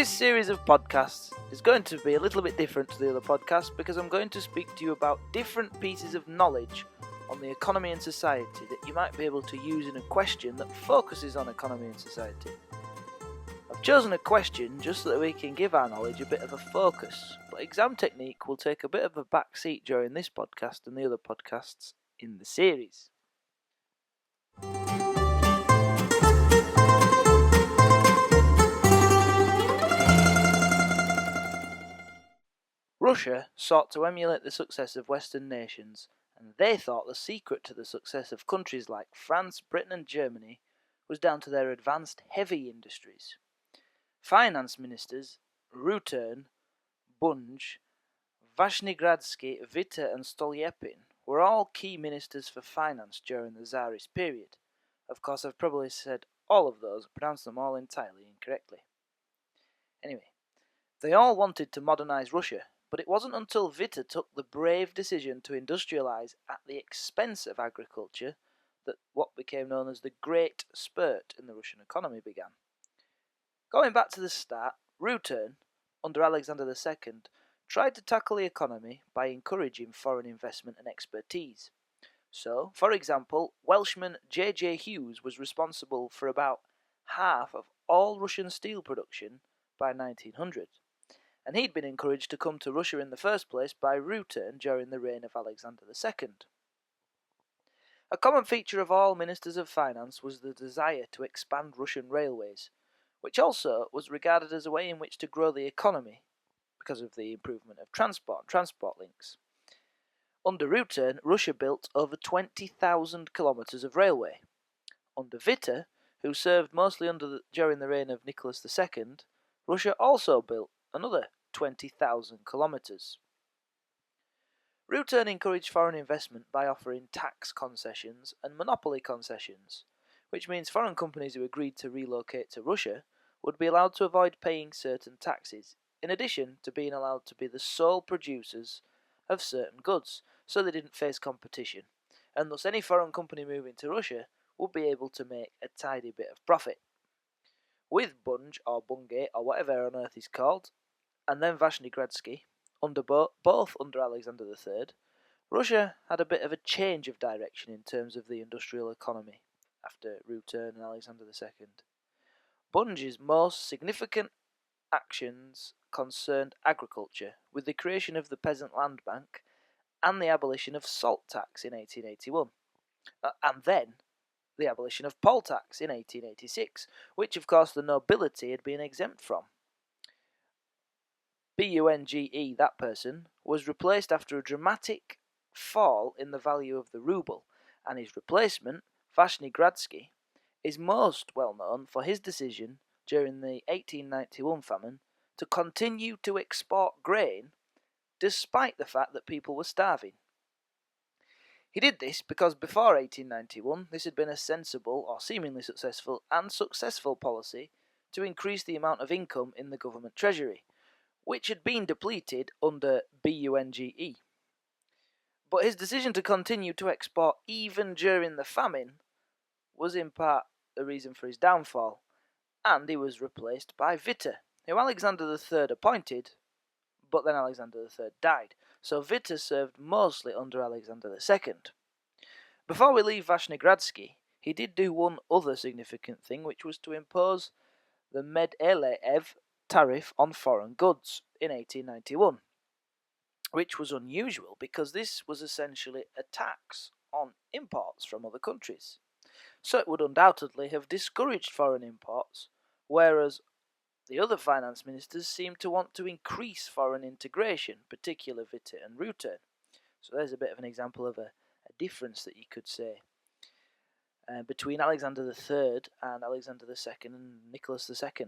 This series of podcasts is going to be a little bit different to the other podcasts because I'm going to speak to you about different pieces of knowledge on the economy and society that you might be able to use in a question that focuses on economy and society. I've chosen a question just so that we can give our knowledge a bit of a focus, but exam technique will take a bit of a back seat during this podcast and the other podcasts in the series. Russia sought to emulate the success of Western nations, and they thought the secret to the success of countries like France, Britain and Germany was down to their advanced heavy industries. Finance ministers Rutan, Bunge, Vashnigradsky, Witte and Stolyepin were all key ministers for finance during the Tsarist period. Of course, I've probably said all of those, pronounced them all entirely incorrectly. Anyway, they all wanted to modernise Russia, but it wasn't until Witte took the brave decision to industrialise at the expense of agriculture that what became known as the Great Spurt in the Russian economy began. Going back to the start, Rutan, under Alexander II, tried to tackle the economy by encouraging foreign investment and expertise. So, for example, Welshman J.J. Hughes was responsible for about half of all Russian steel production by 1900. And he'd been encouraged to come to Russia in the first place by Rutan during the reign of Alexander II. A common feature of all ministers of finance was the desire to expand Russian railways, which also was regarded as a way in which to grow the economy because of the improvement of transport links. Under Rutan, Russia built over 20,000 kilometres of railway. Under Witte, who served mostly during the reign of Nicholas II, Russia also built another 20,000 kilometres. Rutan encouraged foreign investment by offering tax concessions and monopoly concessions, which means foreign companies who agreed to relocate to Russia would be allowed to avoid paying certain taxes, in addition to being allowed to be the sole producers of certain goods, so they didn't face competition, and thus any foreign company moving to Russia would be able to make a tidy bit of profit. With Bunge or Bunge or whatever on earth he's called, and then Vashnigradsky, both under Alexander III, Russia had a bit of a change of direction in terms of the industrial economy after Rutan and Alexander II. Bunge's most significant actions concerned agriculture, with the creation of the Peasant Land Bank and the abolition of salt tax in 1881, and then the abolition of poll tax in 1886, which of course the nobility had been exempt from. Bunge, that person, was replaced after a dramatic fall in the value of the ruble, and his replacement, Vashnigradsky, is most well known for his decision during the 1891 famine to continue to export grain despite the fact that people were starving. He did this because before 1891 this had been a sensible or seemingly successful policy to increase the amount of income in the government treasury, which had been depleted under Bunge. But his decision to continue to export even during the famine was in part the reason for his downfall, and he was replaced by Witte, who Alexander III appointed, but then Alexander III died, so Witte served mostly under Alexander II. Before we leave Vashnigradsky, he did do one other significant thing, which was to impose the Medeleev tariff on foreign goods in 1891, which was unusual because this was essentially a tax on imports from other countries. So it would undoubtedly have discouraged foreign imports, whereas the other finance ministers seemed to want to increase foreign integration, particularly Witte and Rutan. So there's a bit of an example of a difference that you could say between Alexander III and Alexander II and Nicholas II.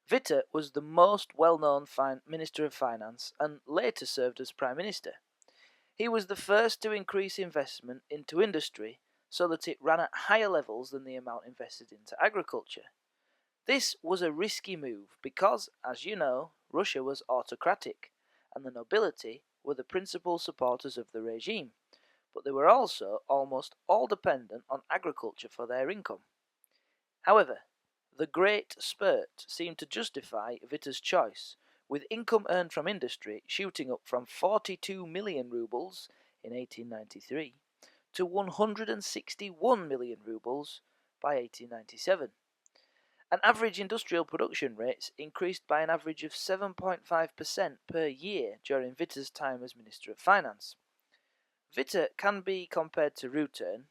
Witte was the most well-known Minister of Finance and later served as Prime Minister. He was the first to increase investment into industry so that it ran at higher levels than the amount invested into agriculture. This was a risky move because, as you know, Russia was autocratic and the nobility were the principal supporters of the regime, but they were also almost all dependent on agriculture for their income. However, The Great Spurt seemed to justify Witta's choice, with income earned from industry shooting up from 42 million rubles in 1893 to 161 million rubles by 1897. And average industrial production rates increased by an average of 7.5% per year during Witta's time as Minister of Finance. Witte can be compared to Rutan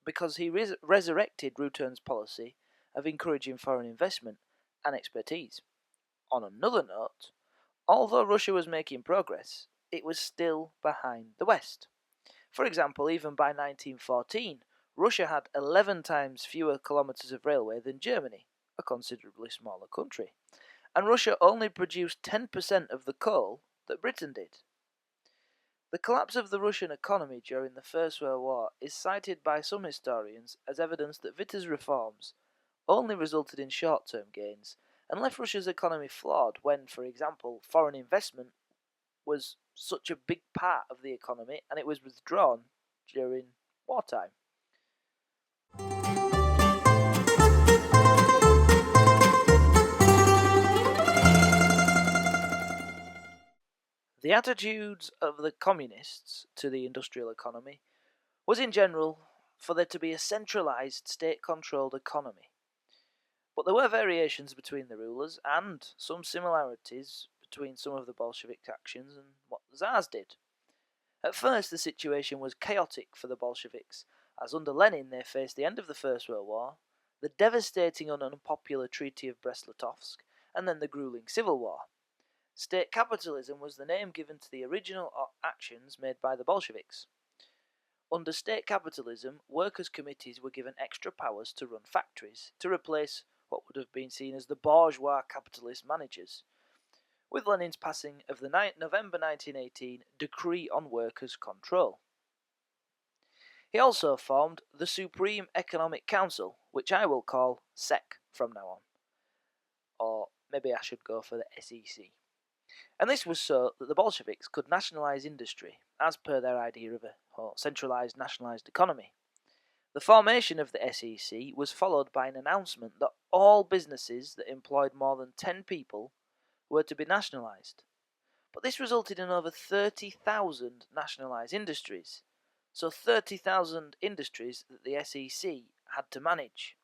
because he resurrected Rutan's policy of encouraging foreign investment and expertise. On another note, although Russia was making progress, it was still behind the West. For example, even by 1914, Russia had 11 times fewer kilometres of railway than Germany, a considerably smaller country, and Russia only produced 10% of the coal that Britain did. The collapse of the Russian economy during the First World War is cited by some historians as evidence that Witta's reforms only resulted in short-term gains and left Russia's economy flawed when, for example, foreign investment was such a big part of the economy and it was withdrawn during wartime. The attitudes of the communists to the industrial economy was in general for there to be a centralised state-controlled economy. But there were variations between the rulers and some similarities between some of the Bolshevik actions and what the Tsars did. At first the situation was chaotic for the Bolsheviks, as under Lenin they faced the end of the First World War, the devastating and unpopular Treaty of Brest-Litovsk, and then the grueling Civil War. State capitalism was the name given to the original actions made by the Bolsheviks. Under state capitalism, workers' committees were given extra powers to run factories, to replace what would have been seen as the bourgeois capitalist managers, with Lenin's passing of the November 1918 Decree on Workers' Control. He also formed the Supreme Economic Council, which I will call SEC from now on. Or maybe I should go for the SEC. And this was so that the Bolsheviks could nationalise industry, as per their idea of a centralised nationalised economy. The formation of the SEC was followed by an announcement that all businesses that employed more than 10 people were to be nationalised. But this resulted in over 30,000 nationalised industries, so 30,000 industries that the SEC had to manage.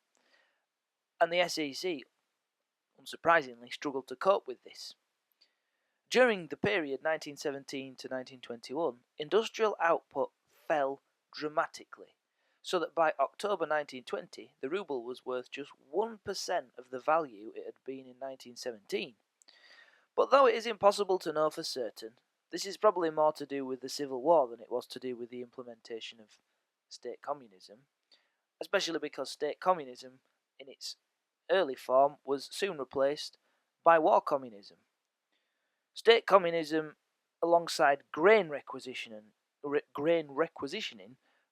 And the SEC, unsurprisingly, struggled to cope with this. During the period 1917 to 1921, industrial output fell dramatically, so that by October 1920 the ruble was worth just 1% of the value it had been in 1917. But though it is impossible to know for certain, this is probably more to do with the Civil War than it was to do with the implementation of state communism, especially because state communism in its early form was soon replaced by war communism. State communism, alongside grain requisitioning,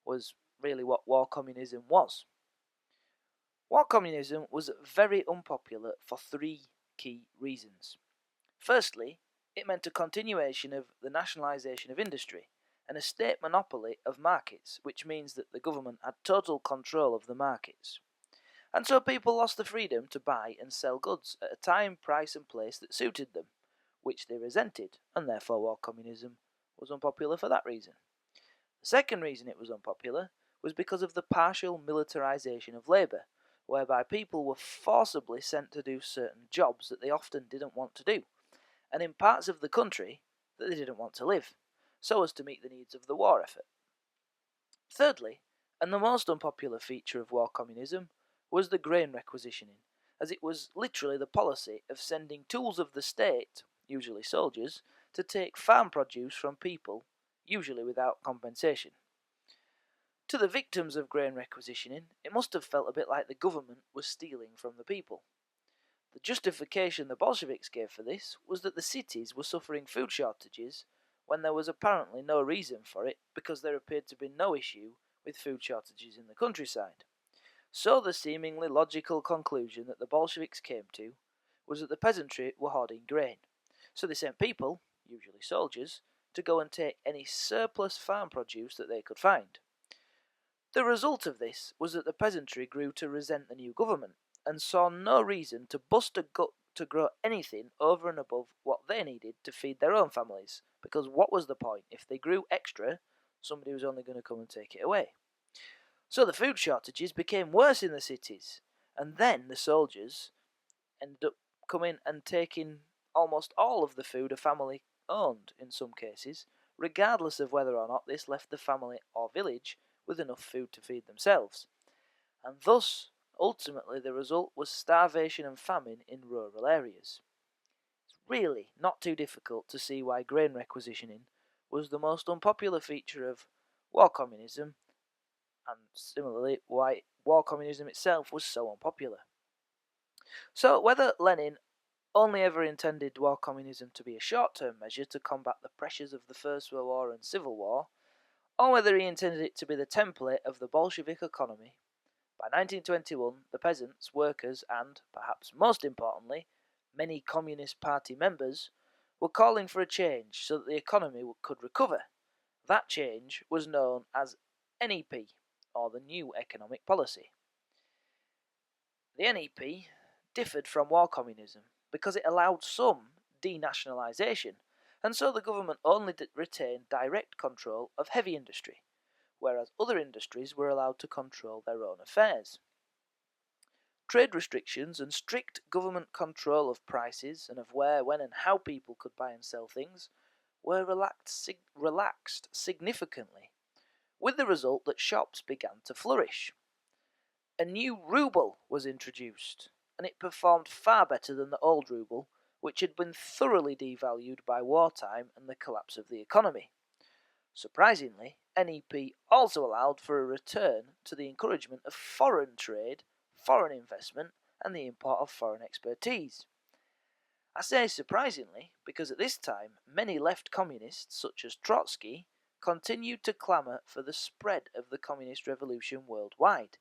was really what war communism was. War communism was very unpopular for three key reasons. Firstly, it meant a continuation of the nationalisation of industry and a state monopoly of markets, which means that the government had total control of the markets. And so people lost the freedom to buy and sell goods at a time, price and place that suited them, which they resented, and therefore war communism was unpopular for that reason. The second reason it was unpopular was because of the partial militarisation of labour, whereby people were forcibly sent to do certain jobs that they often didn't want to do, and in parts of the country that they didn't want to live, so as to meet the needs of the war effort. Thirdly, and the most unpopular feature of war communism, was the grain requisitioning, as it was literally the policy of sending tools of the state, usually soldiers, to take farm produce from people, usually without compensation. To the victims of grain requisitioning, it must have felt a bit like the government was stealing from the people. The justification the Bolsheviks gave for this was that the cities were suffering food shortages when there was apparently no reason for it, because there appeared to be no issue with food shortages in the countryside. So the seemingly logical conclusion that the Bolsheviks came to was that the peasantry were hoarding grain, so they sent people, usually soldiers, to go and take any surplus farm produce that they could find. The result of this was that the peasantry grew to resent the new government, and saw no reason to bust a gut to grow anything over and above what they needed to feed their own families, because what was the point? If they grew extra, somebody was only going to come and take it away. So the food shortages became worse in the cities, and then the soldiers ended up coming and taking almost all of the food a family owned in some cases, regardless of whether or not this left the family or village with enough food to feed themselves. And thus, ultimately, the result was starvation and famine in rural areas. It's really not too difficult to see why grain requisitioning was the most unpopular feature of war communism, and similarly, why war communism itself was so unpopular. So, whether Lenin only ever intended war communism to be a short-term measure to combat the pressures of the First World War and Civil War, or whether he intended it to be the template of the Bolshevik economy, by 1921 the peasants, workers and, perhaps most importantly, many Communist Party members were calling for a change so that the economy could recover. That change was known as NEP, or the New Economic Policy. The NEP differed from war communism because it allowed some denationalisation, and so the government only retained direct control of heavy industry, whereas other industries were allowed to control their own affairs. Trade restrictions and strict government control of prices and of where, when and how people could buy and sell things were relaxed significantly, with the result that shops began to flourish. A new ruble was introduced, and it performed far better than the old ruble, which had been thoroughly devalued by wartime and the collapse of the economy. Surprisingly, NEP also allowed for a return to the encouragement of foreign trade, foreign investment, and the import of foreign expertise. I say surprisingly because at this time many left communists, such as Trotsky, continued to clamour for the spread of the communist revolution worldwide.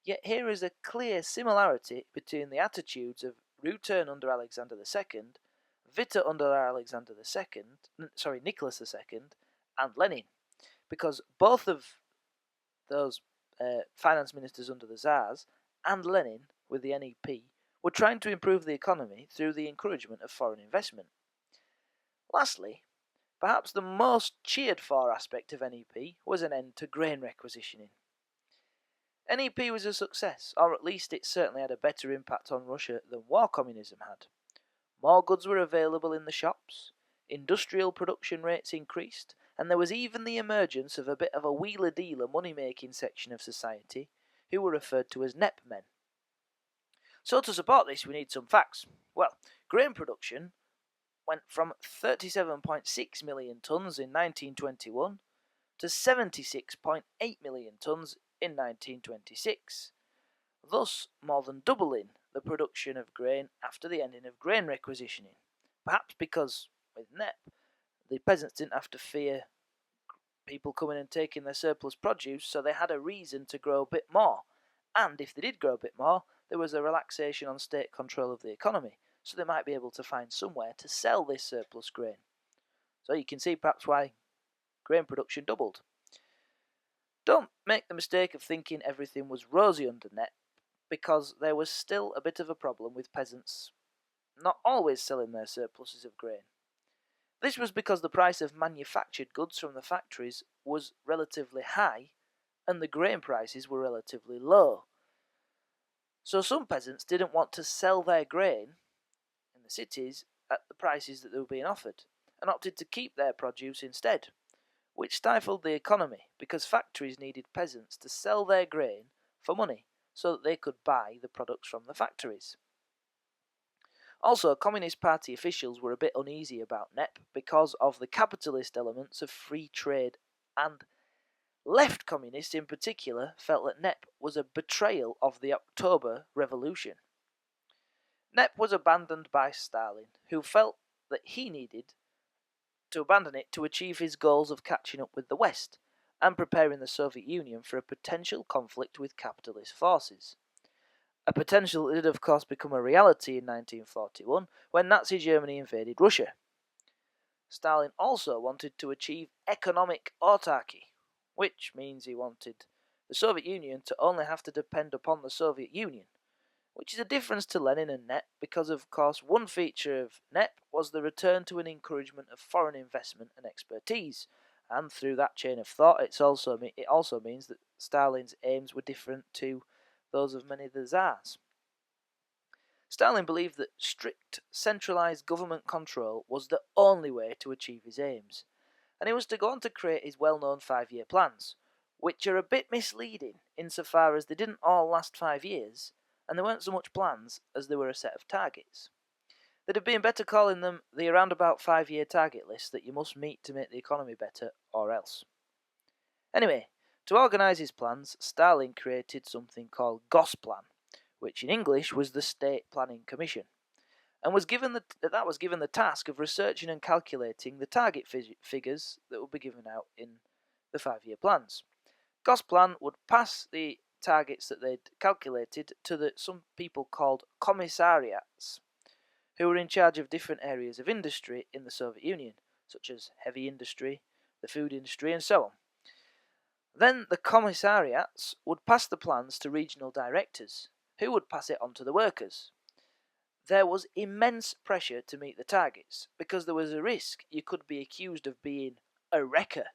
Yet here is a clear similarity between the attitudes of Rutan under Alexander II, Witte under Nicholas II, and Lenin, because both of those finance ministers under the Tsars and Lenin with the NEP were trying to improve the economy through the encouragement of foreign investment. Lastly, perhaps the most cheered for aspect of NEP was an end to grain requisitioning. NEP was a success, or at least it certainly had a better impact on Russia than war communism had. More goods were available in the shops, industrial production rates increased, and there was even the emergence of a bit of a wheeler-dealer money-making section of society who were referred to as NEP men. So to support this we need some facts. Well, grain production went from 37.6 million tonnes in 1921 to 76.8 million tonnes in 1926, thus more than doubling the production of grain after the ending of grain requisitioning, perhaps because, with NEP, the peasants didn't have to fear people coming and taking their surplus produce, so they had a reason to grow a bit more, and if they did grow a bit more, there was a relaxation on state control of the economy, so they might be able to find somewhere to sell this surplus grain. So you can see perhaps why grain production doubled. Don't make the mistake of thinking everything was rosy under NEP, because there was still a bit of a problem with peasants not always selling their surpluses of grain. This was because the price of manufactured goods from the factories was relatively high and the grain prices were relatively low. So some peasants didn't want to sell their grain in the cities at the prices that they were being offered and opted to keep their produce instead, which stifled the economy because factories needed peasants to sell their grain for money so that they could buy the products from the factories. Also, Communist Party officials were a bit uneasy about NEP because of the capitalist elements of free trade, and left communists in particular felt that NEP was a betrayal of the October Revolution. NEP was abandoned by Stalin, who felt that he needed to abandon it to achieve his goals of catching up with the West and preparing the Soviet Union for a potential conflict with capitalist forces. A potential that did of course become a reality in 1941 when Nazi Germany invaded Russia. Stalin also wanted to achieve economic autarky, which means he wanted the Soviet Union to only have to depend upon the Soviet Union, which is a difference to Lenin and NEP because, of course, one feature of NEP was the return to an encouragement of foreign investment and expertise, and through that chain of thought, it also means that Stalin's aims were different to those of many of the Tsars. Stalin believed that strict, centralised government control was the only way to achieve his aims, and he was to go on to create his well-known 5-year plans, which are a bit misleading insofar as they didn't all last 5 years, and they weren't so much plans as they were a set of targets. They'd have been better calling them the around about 5-year target list that you must meet to make the economy better, or else. Anyway, to organise his plans, Stalin created something called Gosplan, which in English was the State Planning Commission, and was given the task of researching and calculating the target figures that would be given out in the 5-year plans. Gosplan would pass the targets that they'd calculated to some people called commissariats, who were in charge of different areas of industry in the Soviet Union, such as heavy industry, the food industry, and so on. Then the commissariats would pass the plans to regional directors, who would pass it on to the workers. There was immense pressure to meet the targets, because there was a risk you could be accused of being a wrecker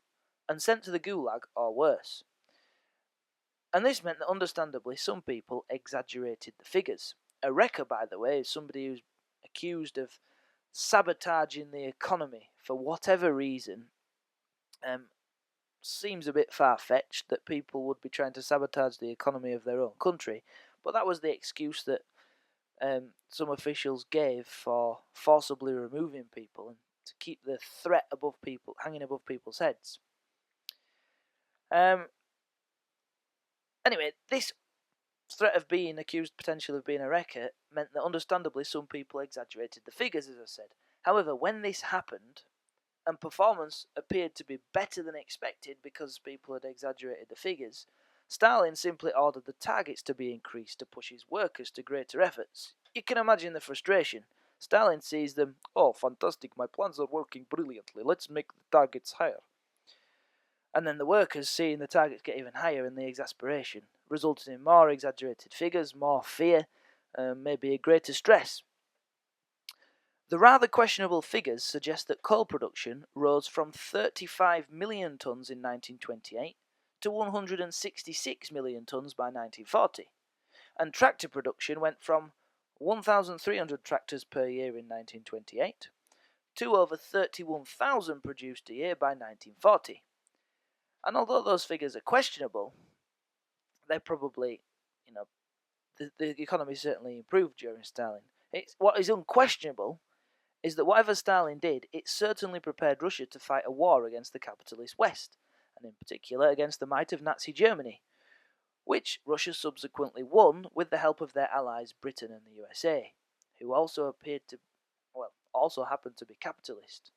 and sent to the gulag or worse. And this meant that, understandably, some people exaggerated the figures. A wrecker, by the way, is somebody who's accused of sabotaging the economy for whatever reason. Seems a bit far-fetched that people would be trying to sabotage the economy of their own country, but that was the excuse that some officials gave for forcibly removing people and to keep the threat hanging above people's heads. Anyway, this threat of being accused potentially of being a wrecker meant that, understandably, some people exaggerated the figures, as I said. However, when this happened, and performance appeared to be better than expected because people had exaggerated the figures, Stalin simply ordered the targets to be increased to push his workers to greater efforts. You can imagine the frustration. Stalin sees them, "Oh, fantastic, my plans are working brilliantly, let's make the targets higher." And then the workers, seeing the targets get even higher, and the exasperation, resulting in more exaggerated figures, more fear, maybe a greater stress. The rather questionable figures suggest that coal production rose from 35 million tonnes in 1928 to 166 million tonnes by 1940, and tractor production went from 1,300 tractors per year in 1928 to over 31,000 produced a year by 1940. And although those figures are questionable, they're probably, the economy certainly improved during Stalin. What is unquestionable is that whatever Stalin did, it certainly prepared Russia to fight a war against the capitalist West, and in particular against the might of Nazi Germany, which Russia subsequently won with the help of their allies Britain and the USA, who also happened to be capitalist.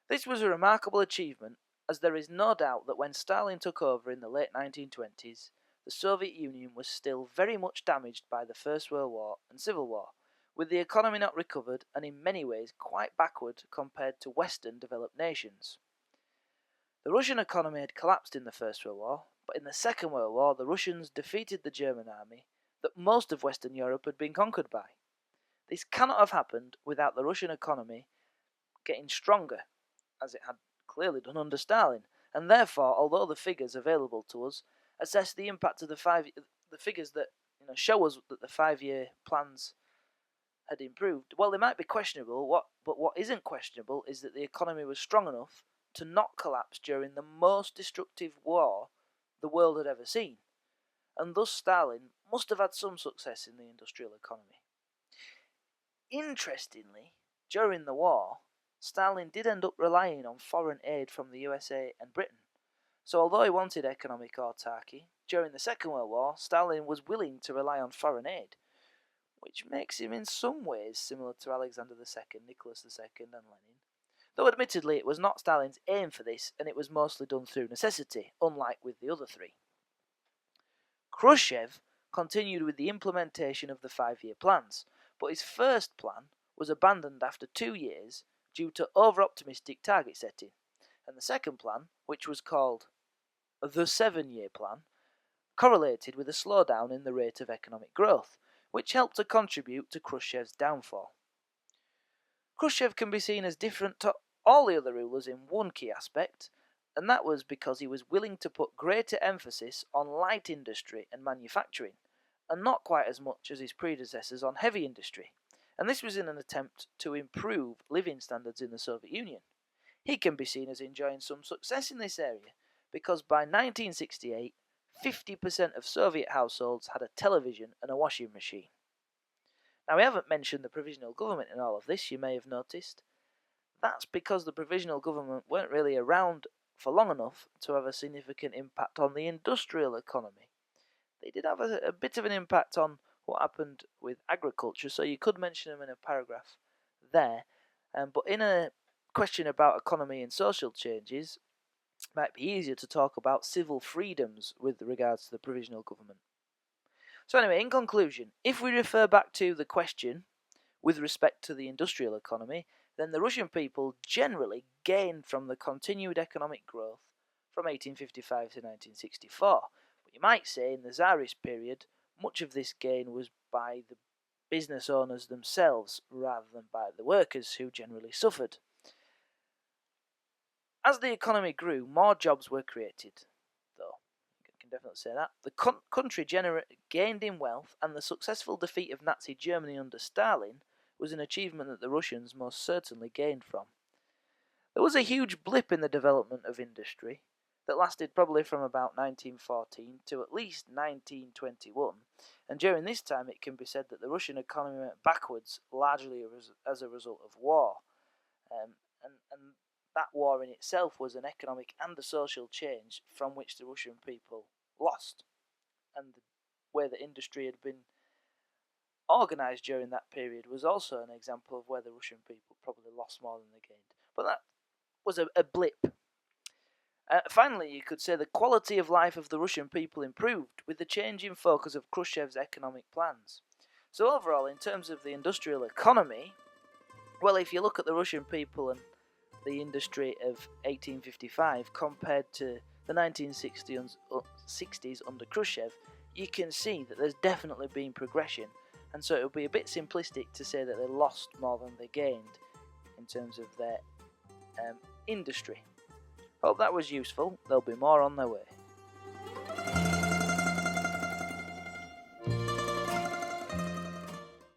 This was a remarkable achievement, as there is no doubt that when Stalin took over in the late 1920s, the Soviet Union was still very much damaged by the First World War and Civil War, with the economy not recovered and in many ways quite backward compared to Western developed nations. The Russian economy had collapsed in the First World War, but in the Second World War the Russians defeated the German army that most of Western Europe had been conquered by. This cannot have happened without the Russian economy getting stronger, as it had clearly done under Stalin, and therefore, although the figures available to us assess the impact of the figures that show us that the 5-year plans had improved, well, they might be questionable, but what isn't questionable is that the economy was strong enough to not collapse during the most destructive war the world had ever seen, and thus Stalin must have had some success in the industrial economy. Interestingly, during the war, Stalin did end up relying on foreign aid from the USA and Britain, so although he wanted economic autarky, during the Second World War, Stalin was willing to rely on foreign aid, which makes him in some ways similar to Alexander II, Nicholas II, and Lenin, though admittedly it was not Stalin's aim for this, and it was mostly done through necessity, unlike with the other three. Khrushchev continued with the implementation of the 5-year plans, but his first plan was abandoned after 2 years due to over-optimistic target setting, and the second plan, which was called the 7-year plan, correlated with a slowdown in the rate of economic growth, which helped to contribute to Khrushchev's downfall. Khrushchev can be seen as different to all the other rulers in one key aspect, and that was because he was willing to put greater emphasis on light industry and manufacturing, and not quite as much as his predecessors on heavy industry, and this was in an attempt to improve living standards in the Soviet Union. He can be seen as enjoying some success in this area, because by 1968, 50% of Soviet households had a television and a washing machine. Now, we haven't mentioned the provisional government in all of this, you may have noticed. That's because the provisional government weren't really around for long enough to have a significant impact on the industrial economy. They did have a bit of an impact on what happened with agriculture, so you could mention them in a paragraph there. But in a question about economy and social changes, it might be easier to talk about civil freedoms with regards to the provisional government. So anyway, in conclusion, if we refer back to the question with respect to the industrial economy, then the Russian people generally gained from the continued economic growth from 1855 to 1964. But you might say in the Tsarist period, much of this gain was by the business owners themselves rather than by the workers, who generally suffered. As the economy grew, more jobs were created, though. You can definitely say that. The country gained in wealth, and the successful defeat of Nazi Germany under Stalin was an achievement that the Russians most certainly gained from. There was a huge blip in the development of industry that lasted probably from about 1914 to at least 1921, and during this time it can be said that the Russian economy went backwards largely as a result of war. And that war in itself was an economic and a social change from which the Russian people lost. And the way that industry had been organised during that period was also an example of where the Russian people probably lost more than they gained. But that was a blip. Finally, you could say the quality of life of the Russian people improved with the change in focus of Khrushchev's economic plans. So overall, in terms of the industrial economy, well, if you look at the Russian people and the industry of 1855 compared to the 1960s under Khrushchev, you can see that there's definitely been progression, and so it would be a bit simplistic to say that they lost more than they gained in terms of their industry. Hope that was useful. There'll be more on their way.